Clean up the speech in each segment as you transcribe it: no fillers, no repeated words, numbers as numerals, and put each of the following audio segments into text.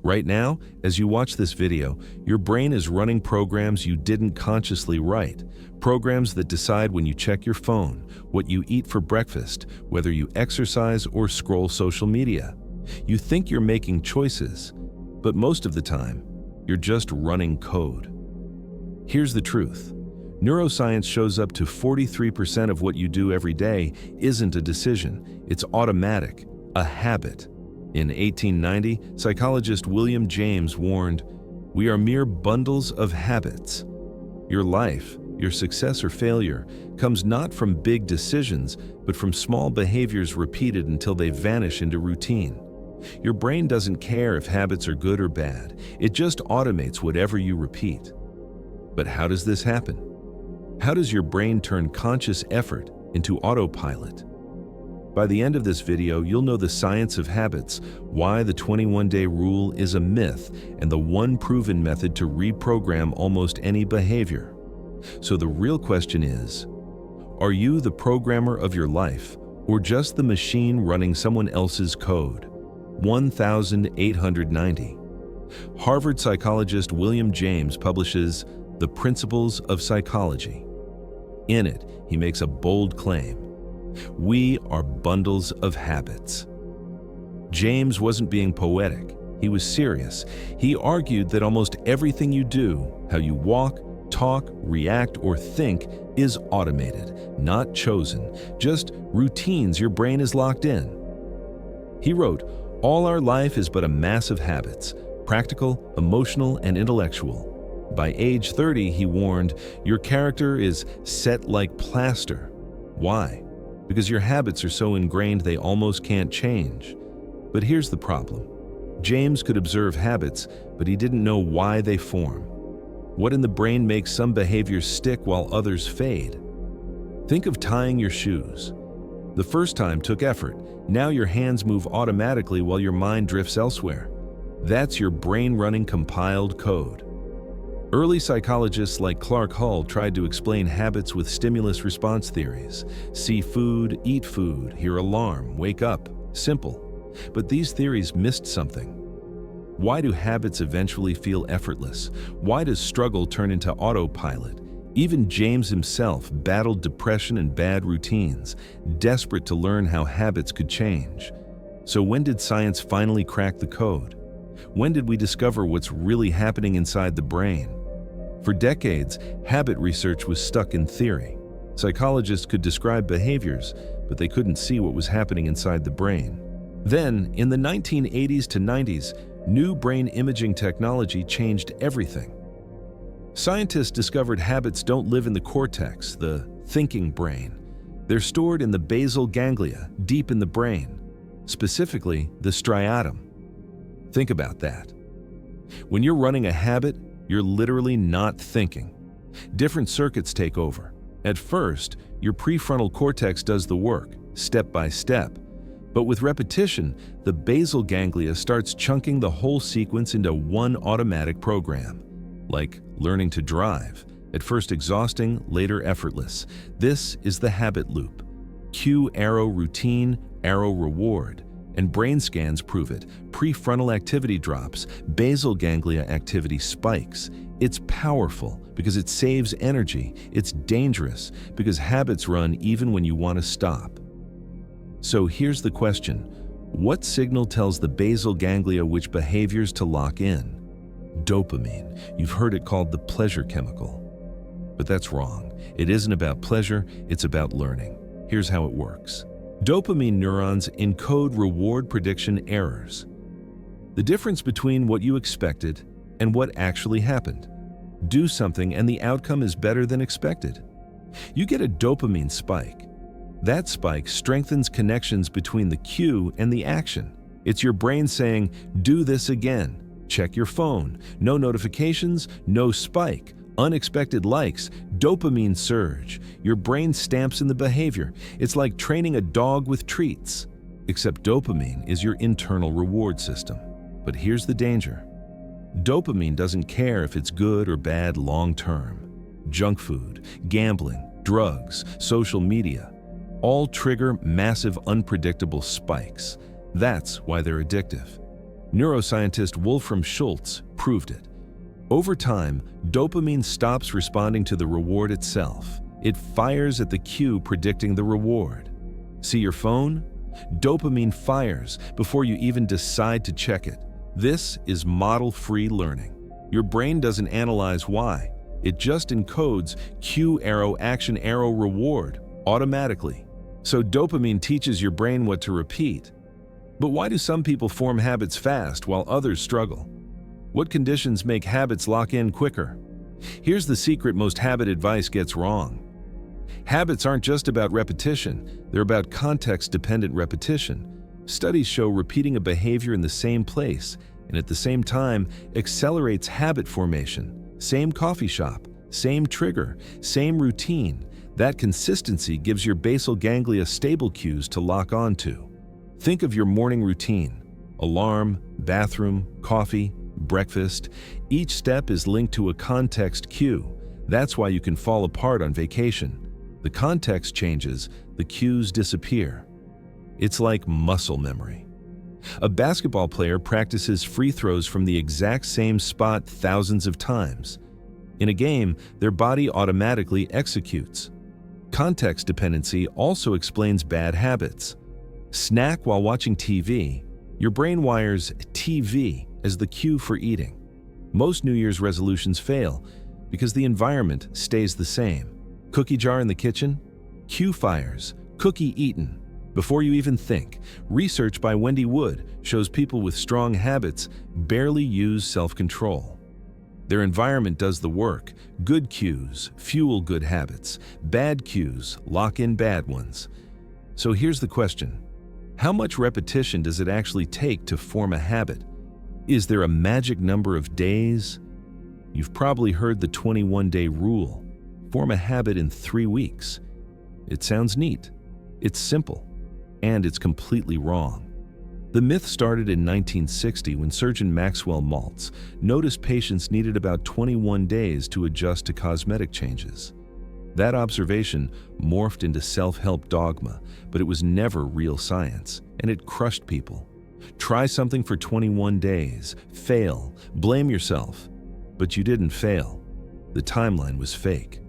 Right now, as you watch this video, your brain is running programs you didn't consciously write, programs that decide when you check your phone, what you eat for breakfast, whether you exercise or scroll social media. You think you're making choices, but most of the time, you're just running code. Here's the truth. Neuroscience shows up to 43% of what you do every day isn't a decision, it's automatic, a habit. In 1890, psychologist William James warned, "We are mere bundles of habits." Your life, your success or failure, comes not from big decisions, but from small behaviors repeated until they vanish into routine. Your brain doesn't care if habits are good or bad, it just automates whatever you repeat. But how does this happen? How does your brain turn conscious effort into autopilot? By the end of this video, you'll know the science of habits, why the 21-day rule is a myth, and the one proven method to reprogram almost any behavior. So the real question is, are you the programmer of your life, or just the machine running someone else's code? 1890. Harvard psychologist William James publishes The Principles of Psychology. In it, he makes a bold claim. We are bundles of habits. James wasn't being poetic. He was serious. He argued that almost everything you do, how you walk, talk, react, or think, is automated, not chosen, just routines your brain is locked in. He wrote, "All our life is but a mass of habits, practical, emotional, and intellectual." By age 30, he warned, your character is set like plaster. Why? Because your habits are so ingrained they almost can't change. But here's the problem. James could observe habits, but he didn't know why they form. What in the brain makes some behaviors stick while others fade? Think of tying your shoes. The first time took effort. Now your hands move automatically while your mind drifts elsewhere. That's your brain running compiled code. Early psychologists like Clark Hull tried to explain habits with stimulus response theories. See food, eat food, hear alarm, wake up. Simple. But these theories missed something. Why do habits eventually feel effortless? Why does struggle turn into autopilot? Even James himself battled depression and bad routines, desperate to learn how habits could change. So when did science finally crack the code? When did we discover what's really happening inside the brain? For decades, habit research was stuck in theory. Psychologists could describe behaviors, but they couldn't see what was happening inside the brain. Then, in the 1980s to 90s, new brain imaging technology changed everything. Scientists discovered habits don't live in the cortex, the thinking brain. They're stored in the basal ganglia, deep in the brain, specifically the striatum. Think about that. When you're running a habit, you're literally not thinking. Different circuits take over. At first, your prefrontal cortex does the work, step by step. But with repetition, the basal ganglia starts chunking the whole sequence into one automatic program. Like learning to drive, at first exhausting, later effortless. This is the habit loop. Cue arrow routine, arrow reward. And brain scans prove it. Prefrontal activity drops, basal ganglia activity spikes. It's powerful because it saves energy. It's dangerous because habits run even when you want to stop. So here's the question. What signal tells the basal ganglia which behaviors to lock in? Dopamine. You've heard it called the pleasure chemical. But that's wrong. It isn't about pleasure, it's about learning. Here's how it works. Dopamine neurons encode reward prediction errors. The difference between what you expected and what actually happened. Do something and the outcome is better than expected. You get a dopamine spike. That spike strengthens connections between the cue and the action. It's your brain saying, do this again. Check your phone. No notifications, no spike. Unexpected likes, dopamine surge. Your brain stamps in the behavior. It's like training a dog with treats. Except dopamine is your internal reward system. But here's the danger. Dopamine doesn't care if it's good or bad long term. Junk food, gambling, drugs, social media, all trigger massive unpredictable spikes. That's why they're addictive. Neuroscientist Wolfram Schultz proved it. Over time, dopamine stops responding to the reward itself. It fires at the cue predicting the reward. See your phone? Dopamine fires before you even decide to check it. This is model-free learning. Your brain doesn't analyze why. It just encodes cue arrow, action arrow, reward automatically. So dopamine teaches your brain what to repeat. But why do some people form habits fast while others struggle? What conditions make habits lock in quicker? Here's the secret most habit advice gets wrong. Habits aren't just about repetition, they're about context-dependent repetition. Studies show repeating a behavior in the same place and at the same time accelerates habit formation. Same coffee shop, same trigger, same routine. That consistency gives your basal ganglia stable cues to lock onto. Think of your morning routine: alarm, bathroom, coffee, breakfast. Each step is linked to a context cue. That's why you can fall apart on vacation. The context changes, the cues disappear. It's like muscle memory. A basketball player practices free throws from the exact same spot thousands of times. In a game, their body automatically executes. Context dependency also explains bad habits. Snack while watching TV. Your brain wires TV as the cue for eating. Most New Year's resolutions fail because the environment stays the same. Cookie jar in the kitchen? Cue fires, cookie eaten. Before you even think. Research by Wendy Wood shows people with strong habits barely use self-control. Their environment does the work. Good cues fuel good habits. Bad cues lock in bad ones. So here's the question. How much repetition does it actually take to form a habit? Is there a magic number of days? You've probably heard the 21-day rule. Form a habit in 3 weeks. It sounds neat. It's simple. And it's completely wrong. The myth started in 1960 when surgeon Maxwell Maltz noticed patients needed about 21 days to adjust to cosmetic changes. That observation morphed into self-help dogma, but it was never real science, and it crushed people. Try something for 21 days, fail, blame yourself. But you didn't fail. The timeline was fake.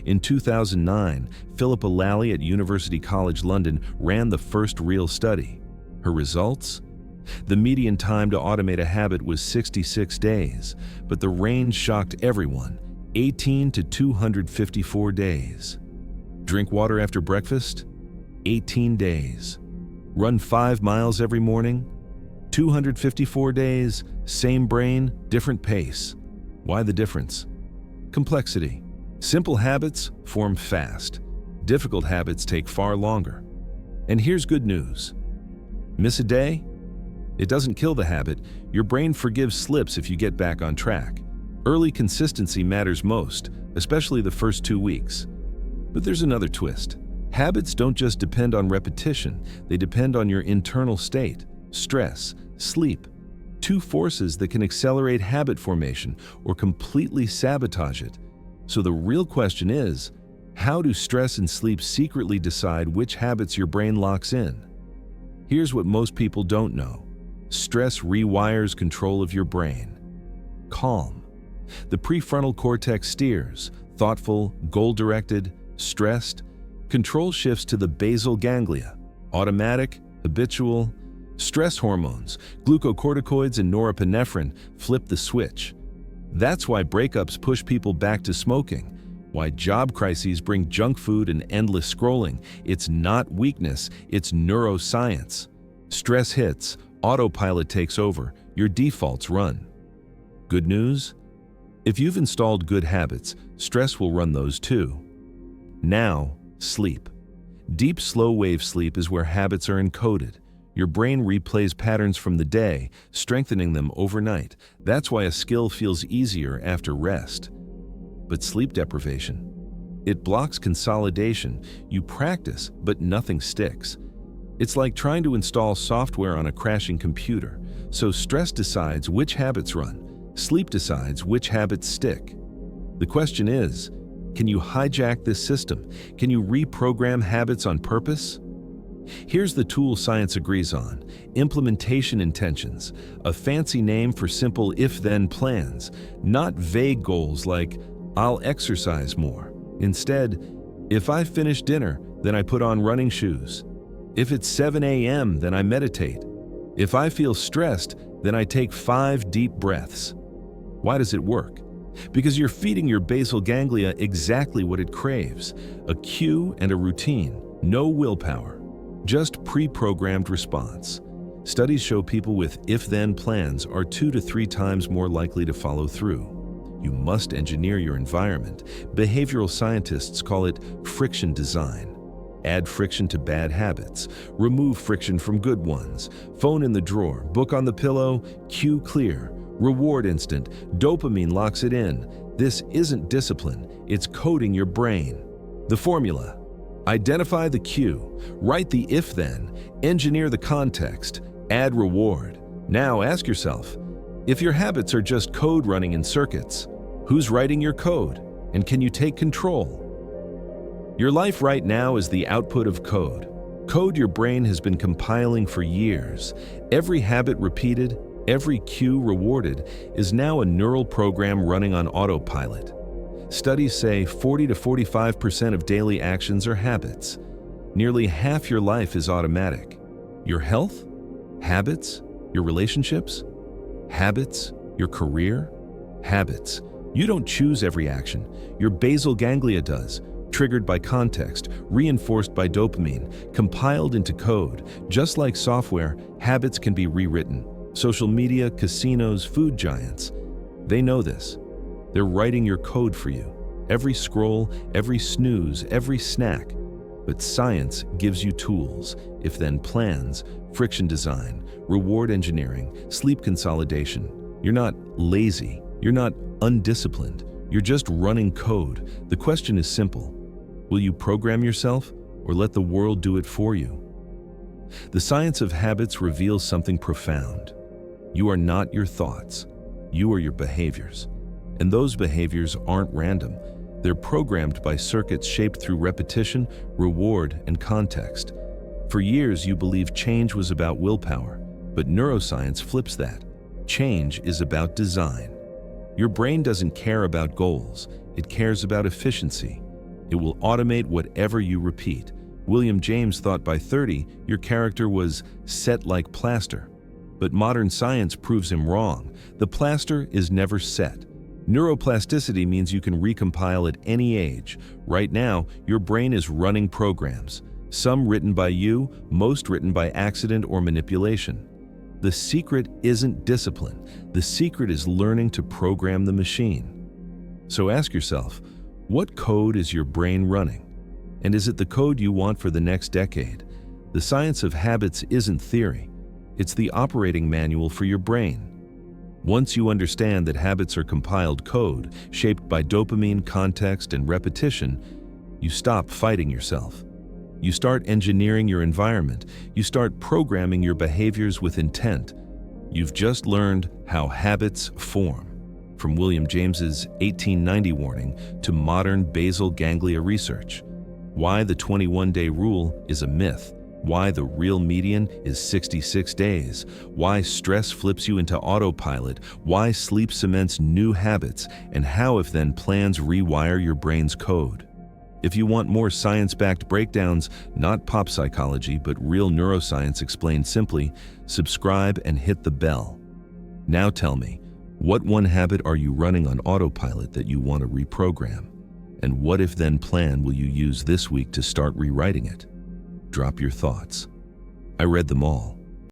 In 2009, Philippa Lally at University College London ran the first real study. Her results? The median time to automate a habit was 66 days, but the range shocked everyone, 18 to 254 days. Drink water after breakfast? 18 days. Run 5 miles every morning? 254 days, same brain, different pace. Why the difference? Complexity. Simple habits form fast. Difficult habits take far longer. And here's good news. Miss a day? It doesn't kill the habit. Your brain forgives slips if you get back on track. Early consistency matters most, especially the first 2 weeks. But there's another twist. Habits don't just depend on repetition, they depend on your internal state, stress, sleep, 2 forces that can accelerate habit formation or completely sabotage it. So the real question is, how do stress and sleep secretly decide which habits your brain locks in? Here's what most people don't know. Stress rewires control of your brain. Calm. The prefrontal cortex steers, thoughtful, goal-directed, stressed. Control shifts to the basal ganglia, automatic, habitual. Stress hormones, glucocorticoids and norepinephrine flip the switch. That's why breakups push people back to smoking, why job crises bring junk food and endless scrolling. It's not weakness, it's neuroscience. Stress hits, autopilot takes over, your defaults run. Good news? If you've installed good habits, stress will run those too. Now, sleep. Deep, slow-wave sleep is where habits are encoded. Your brain replays patterns from the day, strengthening them overnight. That's why a skill feels easier after rest. But sleep deprivation? It blocks consolidation. You practice, but nothing sticks. It's like trying to install software on a crashing computer. So stress decides which habits run. Sleep decides which habits stick. The question is, can you hijack this system? Can you reprogram habits on purpose? Here's the tool science agrees on: implementation intentions, a fancy name for simple if-then plans, not vague goals like, I'll exercise more. Instead, if I finish dinner, then I put on running shoes. If it's 7 a.m., then I meditate. If I feel stressed, then I take 5 deep breaths. Why does it work? Because you're feeding your basal ganglia exactly what it craves: a cue and a routine, no willpower, just pre-programmed response. Studies show people with if-then plans are 2 to 3 times more likely to follow through. You must engineer your environment. Behavioral scientists call it friction design. Add friction to bad habits. Remove friction from good ones. Phone in the drawer, book on the pillow, cue clear. Reward instant, dopamine locks it in. This isn't discipline, it's coding your brain. The formula: identify the cue, write the if-then, engineer the context, add reward. Now ask yourself, if your habits are just code running in circuits, who's writing your code, and can you take control? Your life right now is the output of code. Code your brain has been compiling for years. Every habit repeated, every cue rewarded is now a neural program running on autopilot. Studies say 40 to 45% of daily actions are habits. Nearly half your life is automatic. Your health? Habits? Your relationships? Habits? Your career? Habits. You don't choose every action. Your basal ganglia does, triggered by context, reinforced by dopamine, compiled into code. Just like software, habits can be rewritten. Social media, casinos, food giants, they know this. They're writing your code for you. Every scroll, every snooze, every snack. But science gives you tools, if-then plans, friction design, reward engineering, sleep consolidation. You're not lazy. You're not undisciplined. You're just running code. The question is simple. Will you program yourself or let the world do it for you? The science of habits reveals something profound. You are not your thoughts. You are your behaviors. And those behaviors aren't random. They're programmed by circuits shaped through repetition, reward, and context. For years, you believed change was about willpower, but neuroscience flips that. Change is about design. Your brain doesn't care about goals. It cares about efficiency. It will automate whatever you repeat. William James thought by 30, your character was set like plaster. But modern science proves him wrong. The plaster is never set. Neuroplasticity means you can recompile at any age. Right now, your brain is running programs. Some written by you, most written by accident or manipulation. The secret isn't discipline. The secret is learning to program the machine. So ask yourself, what code is your brain running? And is it the code you want for the next decade? The science of habits isn't theory. It's the operating manual for your brain. Once you understand that habits are compiled code, shaped by dopamine, context, and repetition, you stop fighting yourself. You start engineering your environment. You start programming your behaviors with intent. You've just learned how habits form. From William James's 1890 warning to modern basal ganglia research. Why the 21-day rule is a myth. Why the real median is 66 days. Why stress flips you into autopilot. Why sleep cements new habits. And how if-then plans rewire your brain's code. If you want more science-backed breakdowns, not pop psychology, but real neuroscience explained simply, subscribe and hit the bell. Now tell me, what one habit are you running on autopilot that you want to reprogram? And what if-then plan will you use this week to start rewriting it? Drop your thoughts. I read them all.